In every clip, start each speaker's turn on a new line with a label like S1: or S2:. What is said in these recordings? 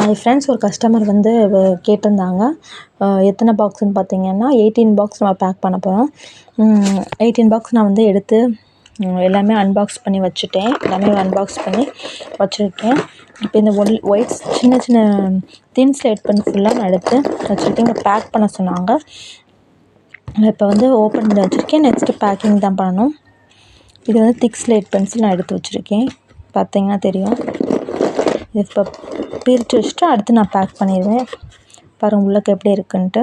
S1: Hi friends, ஒரு customer வந்து கேட்டிருந்தாங்க. எத்தனை பாக்ஸ்ன்னு பார்த்தீங்கன்னா 18 பாக்ஸ் நம்ம பேக் பண்ண போகிறோம். 18 பாக்ஸ் நான் வந்து எடுத்து எல்லாமே அன்பாக்ஸ் பண்ணி வச்சுட்டேன். எல்லாமே அன்பாக்ஸ் பண்ணி வச்சுருக்கேன். இப்போ இந்த ஒயிட் சின்ன சின்ன தின் ஸ்லேட் பென் ஃபுல்லாக நான் எடுத்து வச்சுருக்கேன். இங்கே பேக் பண்ண சொன்னாங்க. இப்போ வந்து ஓப்பன் பண்ணி வச்சுருக்கேன். நெக்ஸ்ட்டு பேக்கிங் தான் பண்ணணும். இது வந்து திக் ஸ்லேட் பென்சில் நான் எடுத்து வச்சுருக்கேன். பார்த்தீங்கன்னா தெரியும். இது இப்போ பிரித்து வச்சுட்டு அடுத்து நான் பேக் பண்ணிடுவேன். பாருங்கள் உள்ளக்க எப்படி இருக்குன்ட்டு.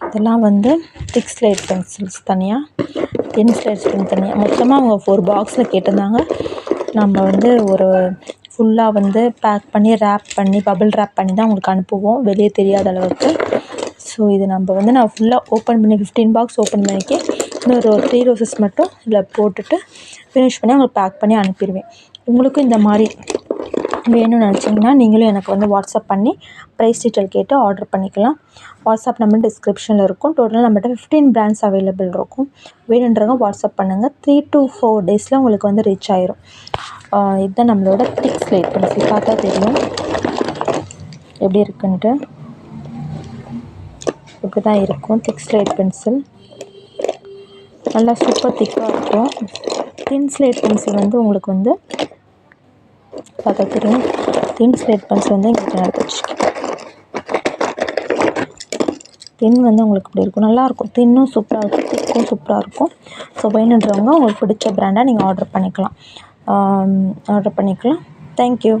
S1: இதெல்லாம் வந்து திக் ஸ்லேட் பென்சில்ஸ் தனியாக, தின் ஸ்லேட் பென் தனியாக, மொத்தமாக அவங்க ஒரு பாக்ஸில் கேட்டிருந்தாங்க. நம்ம வந்து ஒரு ஃபுல்லாக வந்து பேக் பண்ணி ரேப் பண்ணி பபிள் ரேப் பண்ணி தான் உங்களுக்கு அனுப்புவோம், வெளியே தெரியாத அளவுக்கு. ஸோ இது நான் ஃபுல்லாக ஓப்பன் பண்ணி 15 பாக்ஸ் ஓப்பன் பண்ணிக்கேன். இன்னொரு 3 ரோசஸ் மட்டும் இதில் போட்டுட்டு ஃபினிஷ் பண்ணி அவங்களுக்கு பேக் பண்ணி அனுப்பிடுவேன். உங்களுக்கும் இந்த மாதிரி வேணும்னு நினச்சிங்கன்னா நீங்களும் எனக்கு வந்து வாட்ஸ்அப் பண்ணி ப்ரைஸ் டீட்டெயில் கேட்டு ஆர்டர் பண்ணிக்கலாம். வாட்ஸ்அப் நம்பர் டிஸ்கிரிப்ஷனில் இருக்கும். டோட்டலாக நம்மகிட்ட 15 பிராண்ட்ஸ் அவைலபிள் இருக்கும். வேணுன்றவங்க வாட்ஸ்அப் பண்ணுங்கள். 3 to 4 டேஸில் உங்களுக்கு வந்து ரீச் ஆயிரும். இதுதான் நம்மளோட திக் ஸ்லேட் பென்சில். பார்த்தா தெரியும் எப்படி இருக்குன்ட்டு. இப்படி தான் இருக்கும் திக் ஸ்லேட் பென்சில். நல்லா சூப்பர் திக்காக இருக்கும். தின் ஸ்லேட் பென்சில் வந்து உங்களுக்கு வந்து பார்த்தா தெரியும். தின் ஸ்லேட் பென்சில் வந்து எங்களுக்கு எடுத்து வச்சுருக்கேன். தின் வந்து உங்களுக்கு இப்படி இருக்கும், நல்லாயிருக்கும். தின்னும் சூப்பராக இருக்கும், திக்கும் சூப்பராக இருக்கும். ஸோ வேணுன்றவங்க உங்களுக்கு பிடிச்ச பிராண்டாக நீங்கள் ஆர்டர் பண்ணிக்கலாம். தேங்க்யூ.